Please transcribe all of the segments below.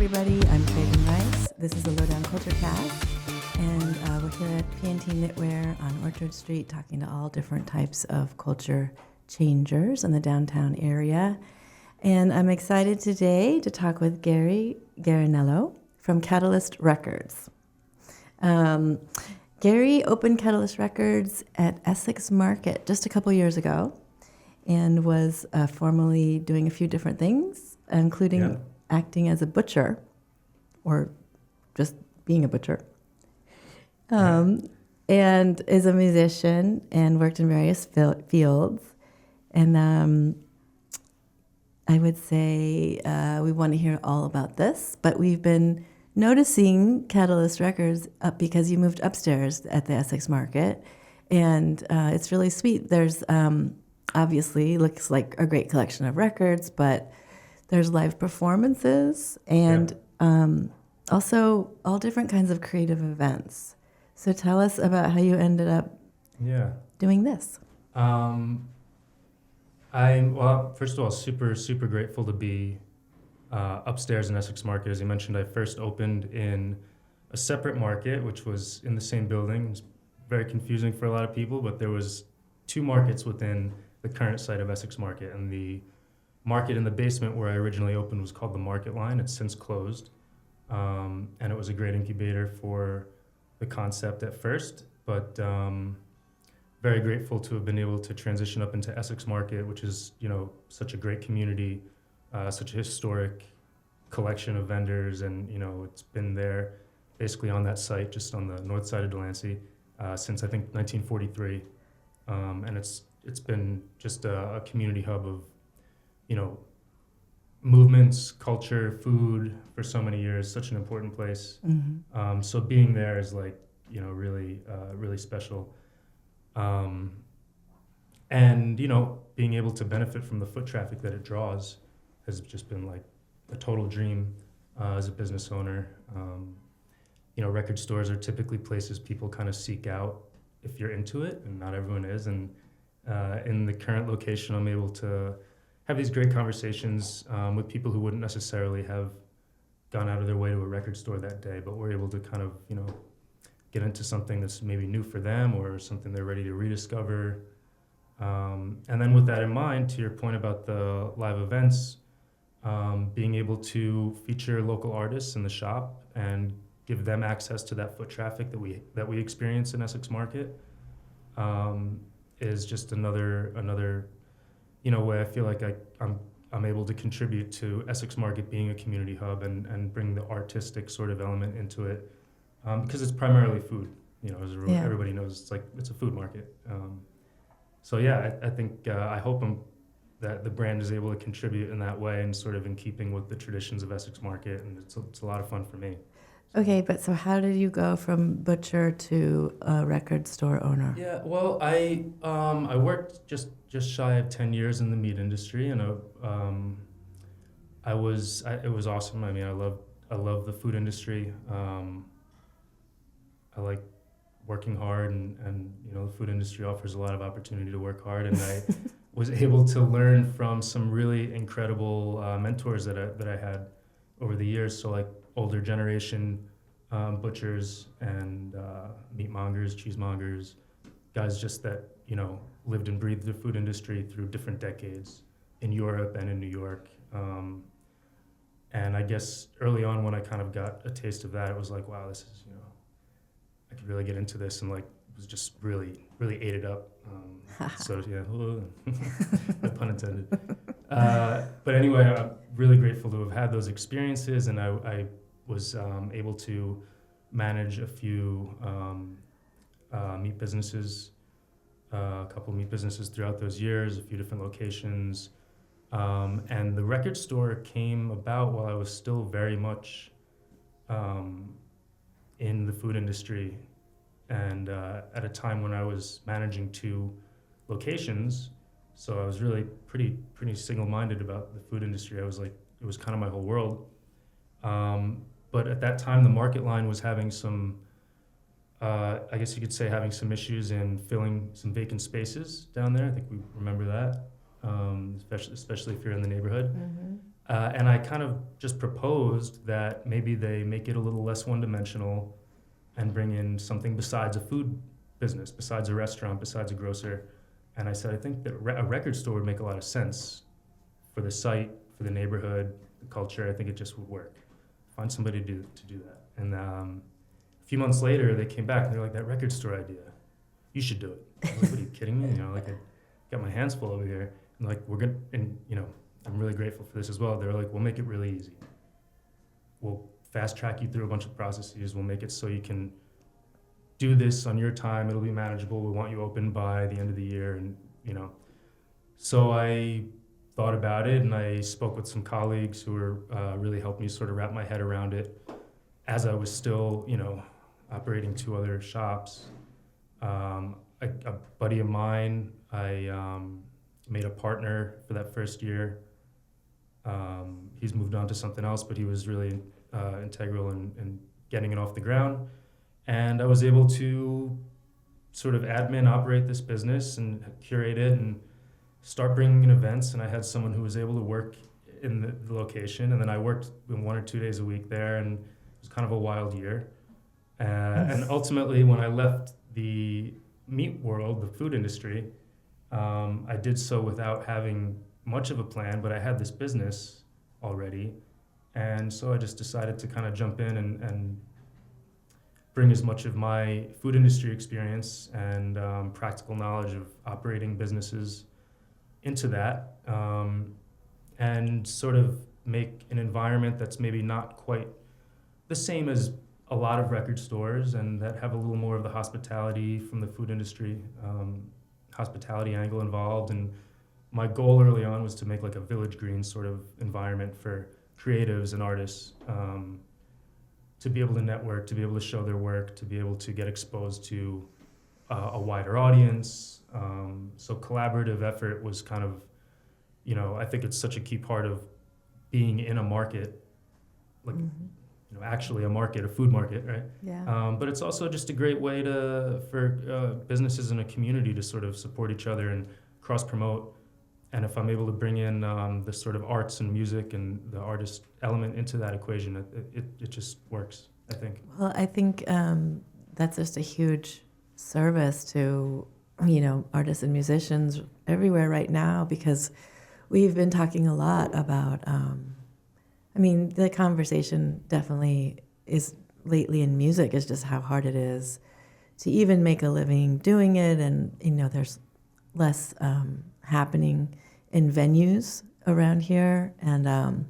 everybody. I'm Traven Rice. This is the Lowdown Culture Cast, and we're here at PNT Knitwear on Orchard Street talking to all different types of culture changers in the downtown area. And I'm excited today to talk with Gary Guarinello from Catalyst Records. Gary opened Catalyst Records at Essex Market just a couple years ago and was formerly doing a few different things, including acting as a butcher or just being a butcher. And is a musician and worked in various fields. And I would say we want to hear all about this, but we've been noticing Catalyst Records up because you moved upstairs at the Essex Market, and it's really sweet. There's obviously looks like a great collection of records, but there's live performances and also all different kinds of creative events. So tell us about how you ended up doing this. I'm first of all, super grateful to be upstairs in Essex Market. As you mentioned, I first opened in a separate market, which was in the same building. It was very confusing for a lot of people, but there was two markets within the current site of Essex Market, and the market in the basement where I originally opened was called the Market Line. It's since closed, and it was a great incubator for the concept at first, but very grateful to have been able to transition up into Essex Market, which is, such a great community, such a historic collection of vendors, and, it's been there basically on that site, just on the north side of Delancey, since I think 1943, and it's been just a community hub of, movements, culture, food for so many years, such an important place. Mm-hmm. So being there is really special. And, being able to benefit from the foot traffic that it draws has just been like a total dream as a business owner. Record stores are typically places people kind of seek out if you're into it, and not everyone is. And in the current location, I'm able to have these great conversations with people who wouldn't necessarily have gone out of their way to a record store that day, but we're able to kind of, get into something that's maybe new for them or something they're ready to rediscover. And then with that in mind, to your point about the live events, being able to feature local artists in the shop and give them access to that foot traffic that we experience in Essex Market is just another way I feel like I'm able to contribute to Essex Market being a community hub and bring the artistic sort of element into it, because it's primarily food. As everybody knows, it's a food market. I think I hope that the brand is able to contribute in that way and sort of in keeping with the traditions of Essex Market, and it's a lot of fun for me. Okay, but so how did you go from butcher to a record store owner? Yeah, well, I worked just shy of 10 years in the meat industry, and it was awesome. I mean, I love the food industry. I like working hard, and the food industry offers a lot of opportunity to work hard, and I was able to learn from some really incredible mentors that I had over the years. So like older generation butchers and meat mongers, cheesemongers, guys just that lived and breathed the food industry through different decades in Europe and in New York. And I guess early on when I kind of got a taste of that, it was like, wow, this is, I could really get into this, and was just really ate it up. So yeah, no pun intended. But anyway, I'm really grateful to have had those experiences, and I was able to manage a few meat businesses, a couple of meat businesses throughout those years, a few different locations. And the record store came about while I was still very much in the food industry, and at a time when I was managing 2 locations. So I was really pretty single-minded about the food industry. I was like, it was kind of my whole world. But at that time, the Market Line was having some, I guess you could say, having some issues in filling some vacant spaces down there. I think we remember that, especially if you're in the neighborhood. And I kind of just proposed that maybe they make it a little less one-dimensional and bring in something besides a food business, besides a restaurant, besides a grocer. And I said, I think that a record store would make a lot of sense for the site, for the neighborhood, the culture. I think it just would work. Find somebody to do that. And a few months later, they came back and they're like, that record store idea, you should do it. I was like, what are you kidding me? You know, like I got my hands full over here. And like, we're going to, and you know, I'm really grateful for this as well. They're like, we'll make it really easy. We'll fast track you through a bunch of processes. We'll make it so you can do this on your time. It'll be manageable. We want you open by the end of the year. And, you know, so I thought about it and I spoke with some colleagues who were really helped me sort of wrap my head around it as I was still, you know, operating 2 other shops. A buddy of mine, I made a partner for that first year. He's moved on to something else, but he was really integral in getting it off the ground. And I was able to sort of admin operate this business and curate it and start bringing in events. And I had someone who was able to work in the location. And then I worked 1 or 2 days a week there, and it was kind of a wild year. And ultimately, when I left the meat world, the food industry, I did so without having much of a plan, but I had this business already. And so I just decided to kind of jump in and bring as much of my food industry experience and practical knowledge of operating businesses into that, and sort of make an environment that's maybe not quite the same as a lot of record stores, and that have a little more of the hospitality from the food industry, hospitality angle involved. And my goal early on was to make like a Village Green sort of environment for creatives and artists, to be able to network, to be able to show their work, to be able to get exposed to a wider audience. So collaborative effort was kind of, you know, I think it's such a key part of being in a market, like, you know, actually a market, a food market, right? Yeah. But it's also just a great way for businesses in a community to sort of support each other and cross-promote. And if I'm able to bring in the sort of arts and music and the artist element into that equation, it just works, I think. Well, I think that's just a huge service to, you know, artists and musicians everywhere right now, because we've been talking a lot about, I mean, the conversation definitely is lately in music is just how hard it is to even make a living doing it. And, you know, there's less happening in venues around here, and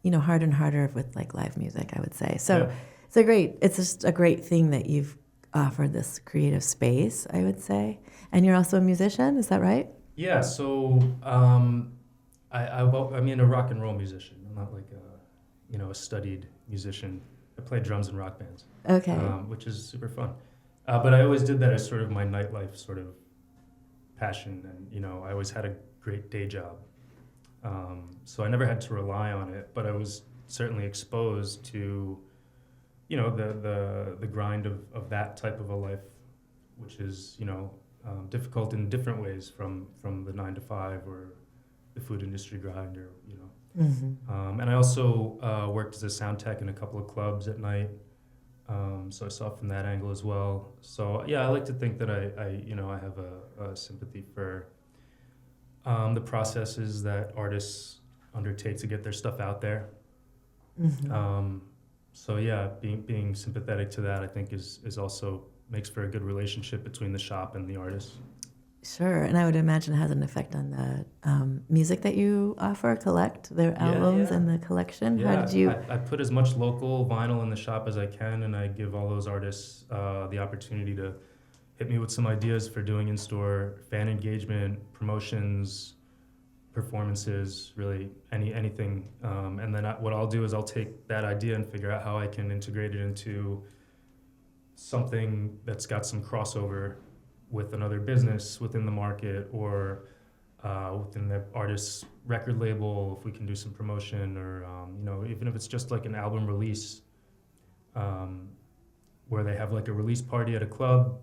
you know, harder and harder with like live music, I would say. So Yeah. it's just a great thing that you've offered this creative space, I would say. And you're also a musician, is that right? Yeah, so I'm a rock and roll musician. I'm not like a studied musician. I play drums in rock bands, Okay. which is super fun. But I always did that as sort of my nightlife sort of passion, and you know, I always had a great day job. So I never had to rely on it, but I was certainly exposed to, you know, the grind of that type of a life, which is, you know, difficult in different ways from the 9 to 5 or the food industry grind, or, you know. And I also worked as a sound tech in a couple of clubs at night. So I saw it from that angle as well. So yeah, I like to think that I have a sympathy for the processes that artists undertake to get their stuff out there. So yeah, being sympathetic to that, I think is also makes for a good relationship between the shop and the artist. Sure, and I would imagine it has an effect on the music that you collect their albums yeah. and the collection. Yeah, How did you? I put as much local vinyl in the shop as I can, and I give all those artists the opportunity to hit me with some ideas for doing in-store fan engagement, promotions, performances, really anything. And then what I'll do is I'll take that idea and figure out how I can integrate it into something that's got some crossover with another business within the market, or within the artist's record label, if we can do some promotion, or you know, even if it's just like an album release, where they have like a release party at a club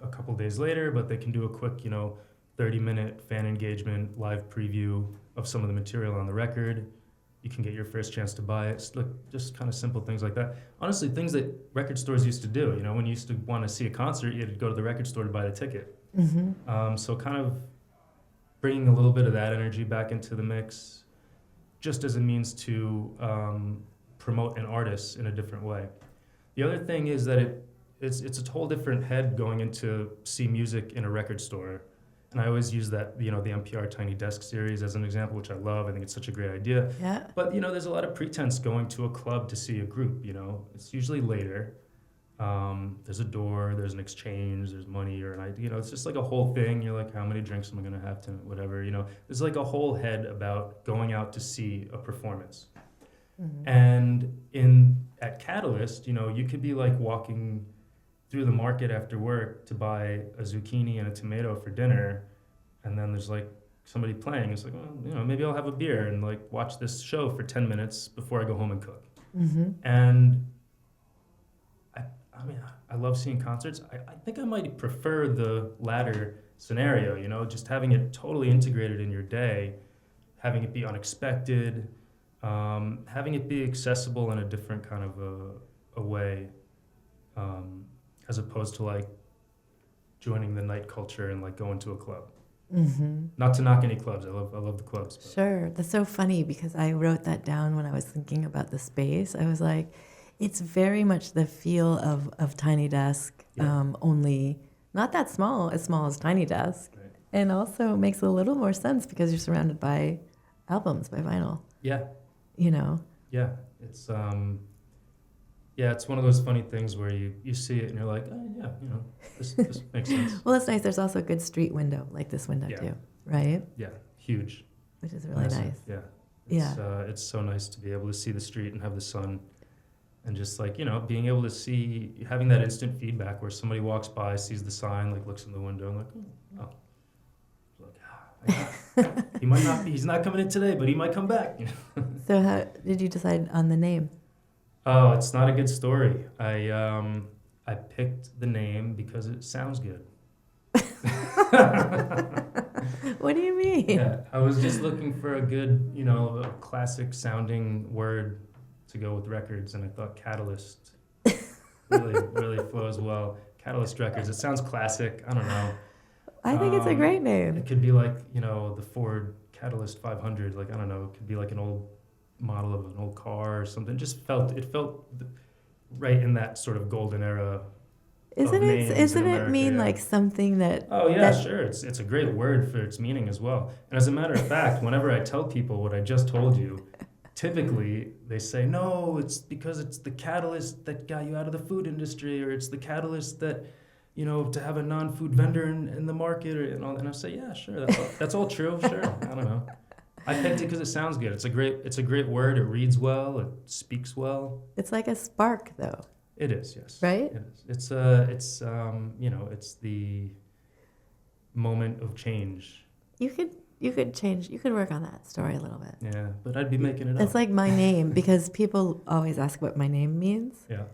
a couple days later, but they can do a quick, you know, 30-minute fan engagement, live preview of some of the material on the record. You can get your first chance to buy it. Look, just kind of simple things like that. Honestly, things that record stores used to do. When you used to want to see a concert, you had to go to the record store to buy the ticket. So kind of bringing a little bit of that energy back into the mix, just as a means to promote an artist in a different way. The other thing is that it's a whole different head going into see music in a record store. And I always use that, the NPR Tiny Desk series as an example, which I love. I think it's such a great idea. Yeah. But, there's a lot of pretense going to a club to see a group, It's usually later. There's a door, there's an exchange, there's money or an idea. It's just like a whole thing. You're like, how many drinks am I going to have tonight? Whatever, There's like a whole head about going out to see a performance. And at Catalyst, you could be like walking through the market after work to buy a zucchini and a tomato for dinner, and then there's like somebody playing. It's like, well, maybe I'll have a beer and like watch this show for 10 minutes before I go home and cook. And I love seeing concerts. I think I might prefer the latter scenario, just having it totally integrated in your day, having it be unexpected, having it be accessible in a different kind of a way. As opposed to like joining the night culture and like going to a club. Not to knock any clubs. I love the clubs. But. Sure. That's so funny because I wrote that down when I was thinking about the space. I was like, it's very much the feel of Tiny Desk, only not that small as Tiny Desk. Right. And also makes a little more sense because you're surrounded by albums, by vinyl. Yeah. Yeah. It's it's one of those funny things where you see it and you're like, oh yeah, this makes sense. Well, it's nice. There's also a good street window, like this window too, right? Yeah, huge. Which is really nice. Yeah. It's so nice to be able to see the street and have the sun, and just like being able to see, having that instant feedback where somebody walks by, sees the sign, like looks in the window, and like, he might not be. He's not coming in today, but he might come back. So how did you decide on the name? Oh, it's not a good story. I picked the name because it sounds good. What do you mean? Yeah, I was just looking for a good, a classic sounding word to go with records, and I thought Catalyst really flows well. Catalyst Records. It sounds classic. I don't know. I think it's a great name. It could be like, the Ford Catalyst 500. Like, I don't know. It could be like an old model of an old car or something. It felt right in that sort of golden era. Isn't it mean like something that? Oh yeah, sure. It's a great word for its meaning as well. And as a matter of fact, whenever I tell people what I just told you, typically they say, no, it's because it's the catalyst that got you out of the food industry, or it's the catalyst that, to have a non-food vendor in the market, and all. And I say, yeah, sure, that's all true. Sure, I don't know. I picked it because it sounds good. It's a great word. It reads well. It speaks well. It's like a spark, though. It is, yes. Right? It is. It's it's the moment of change. You could change. You could work on that story a little bit. Yeah, but I'd be making it up. It's like my name, because people always ask what my name means. Yeah.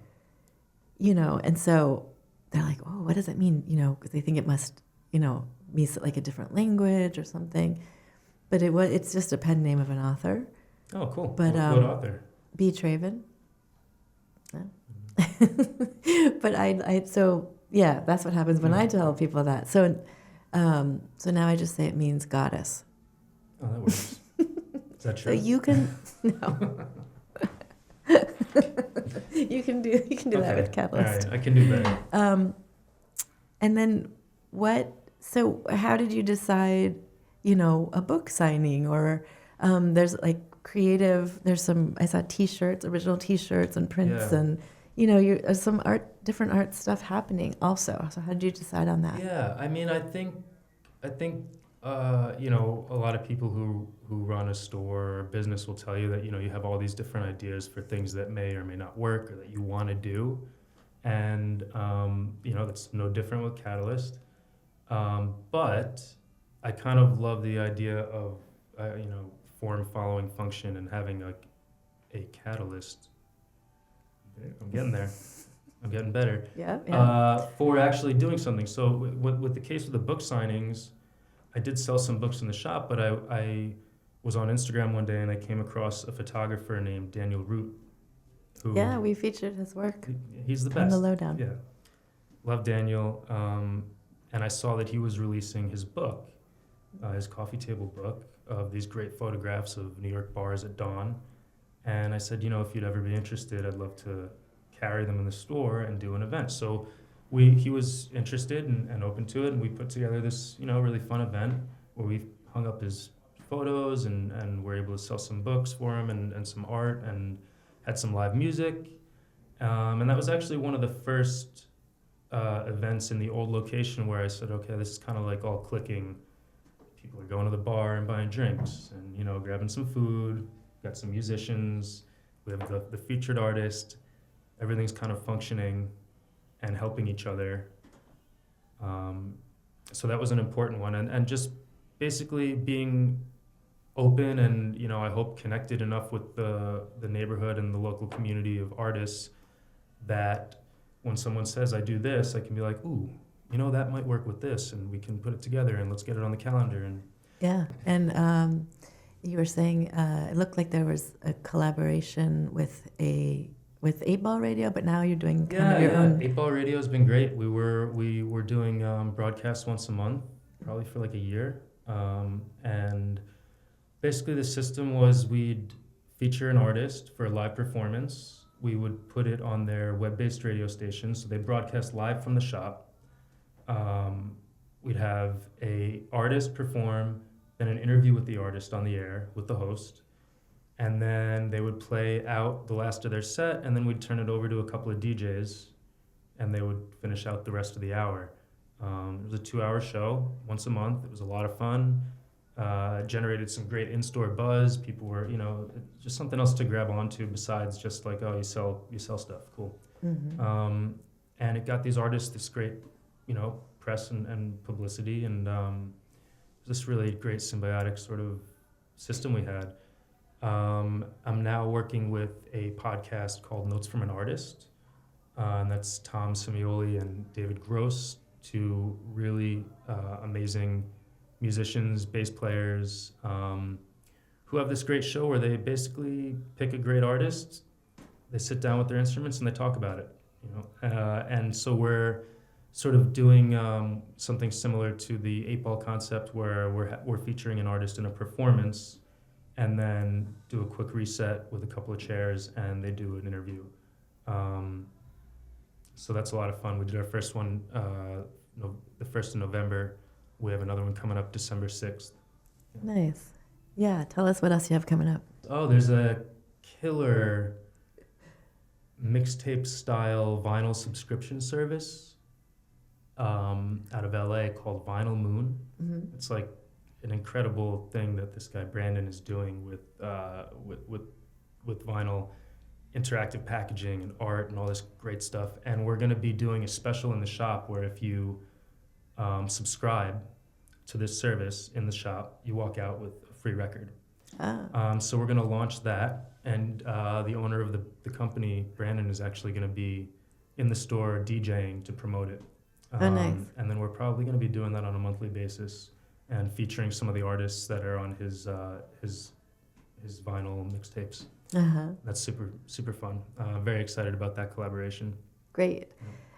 And so they're like, oh, what does it mean? Because they think it must, mean like a different language or something. But it's just a pen name of an author. Oh, cool. But what author? B. Traven. Yeah. But so yeah, that's what happens when I tell people that. So now I just say it means goddess. Oh, that works. Is that true? So you can no. you can do that with Catalyst. All right, I can do better. And then what? So how did you decide? A book signing, or there's like creative. There's some. I saw T-shirts, original T-shirts, and prints, and there's some different art stuff happening also. So how did you decide on that? Yeah, I mean, I think a lot of people who run a store or business will tell you that you have all these different ideas for things that may or may not work or that you want to do, and that's no different with Catalyst, but I kind of love the idea of, form following function and having a catalyst. I'm getting there. I'm getting better. Yeah. For actually doing something. So with the case of the book signings, I did sell some books in the shop, but I was on Instagram one day and I came across a photographer named Daniel Root, Yeah, who we featured his work he's the on the best. lowdown. Yeah, love Daniel. And I saw that he was releasing his book, his coffee table book of these great photographs of New York bars at dawn. And I said, if you'd ever be interested, I'd love to carry them in the store and do an event. So he was interested and open to it, and we put together this, really fun event where we hung up his photos and were able to sell some books for him and some art and had some live music. And that was actually one of the first events in the old location where I said, okay, this is kind of like all clicking. People are going to the bar and buying drinks and, grabbing some food, got some musicians, we have the featured artist, everything's kind of functioning and helping each other. So that was an important one. And just basically being open and, I hope connected enough with the neighborhood and the local community of artists that when someone says, I do this, I can be like, ooh, that might work with this, and we can put it together and let's get it on the calendar. And Yeah, and you were saying it looked like there was a collaboration with 8 Ball Radio, but now you're doing kind of your own. 8 Ball Radio has been great. We were doing broadcasts once a month, probably for like a year. And basically the system was we'd feature an artist for a live performance. We would put it on their web-based radio station, so they broadcast live from the shop. We'd have a artist perform, then an interview with the artist on the air with the host, and then they would play out the last of their set, and then we'd turn it over to a couple of DJs, and they would finish out the rest of the hour. It was a 2-hour show once a month. It was a lot of fun. Generated some great in-store buzz. People were, just something else to grab onto besides just like, oh, you sell stuff, cool. Mm-hmm. And it got these artists this great, press and publicity, and this really great symbiotic sort of system we had. I'm now working with a podcast called Notes from an Artist, and that's Tom Simioli and David Gross, two really amazing musicians, bass players, who have this great show where they basically pick a great artist, they sit down with their instruments and they talk about it, and so we're sort of doing something similar to the 8 Ball concept where we're featuring an artist in a performance and then do a quick reset with a couple of chairs and they do an interview. So that's a lot of fun. We did our first one the 1st of November. We have another one coming up December 6th. Nice. Yeah, tell us what else you have coming up. Oh, there's a killer mixtape style vinyl subscription service out of LA called Vinyl Moon. Mm-hmm. It's like an incredible thing that this guy Brandon is doing with vinyl, interactive packaging and art and all this great stuff. And we're going to be doing a special in the shop where if you subscribe to this service in the shop, you walk out with a free record. So we're going to launch that, and the owner of the company, Brandon, is actually going to be in the store DJing to promote it. Nice. And then we're probably going to be doing that on a monthly basis and featuring some of the artists that are on his vinyl mixtapes. Uh-huh. That's super, super fun. Very excited about that collaboration. Great.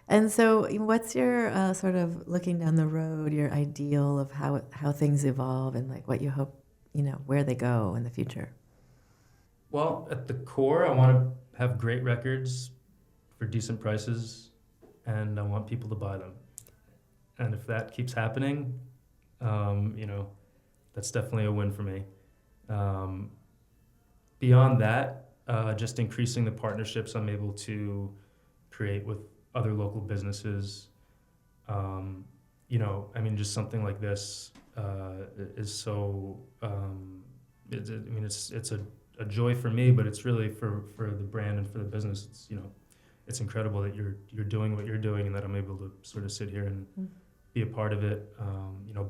And so what's your sort of looking down the road, your ideal of how things evolve and like what you hope, where they go in the future? Well, at the core, I want to have great records for decent prices, and I want people to buy them. And if that keeps happening, that's definitely a win for me. Beyond that, just increasing the partnerships I'm able to create with other local businesses. Just something like this is so. It's a joy for me, but it's really for the brand and for the business. It's incredible that you're doing what you're doing, and that I'm able to sort of sit here and be a part of it.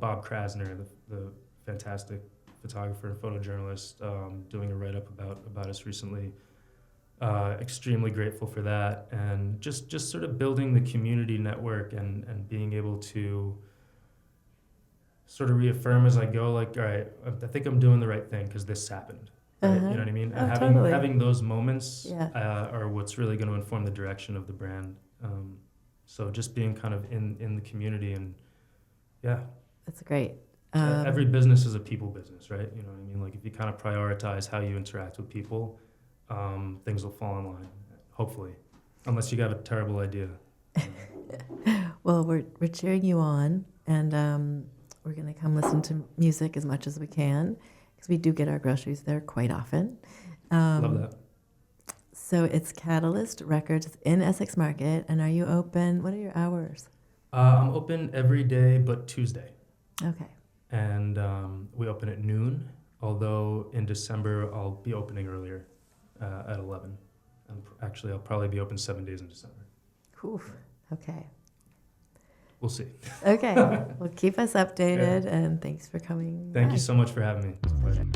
Bob Krasner, the fantastic photographer and photojournalist, doing a write-up about us recently. Extremely grateful for that, and just sort of building the community network and being able to sort of reaffirm as I go, like, all right, I think I'm doing the right thing because this happened. Right? Uh-huh. You know what I mean? Oh, And totally. having those moments Yeah. are what's really going to inform the direction of the brand. So just being kind of in the community and yeah, That's great. every business is a people business, right? You know what I mean? Like if you kind of prioritize how you interact with people, things will fall in line, hopefully, unless you got a terrible idea. Well, we're cheering you on, and we're going to come listen to music as much as we can, because we do get our groceries there quite often. Love that. So it's Catalyst Records in Essex Market, and are you open? What are your hours? I'm open every day but Tuesday. Okay. And we open at noon, although in December I'll be opening earlier at 11. Actually, I'll probably be open 7 days in December. Whew. Okay. We'll see. Okay. Well, keep us updated, and thanks for coming. Thank by. you so much for having me. It's a pleasure.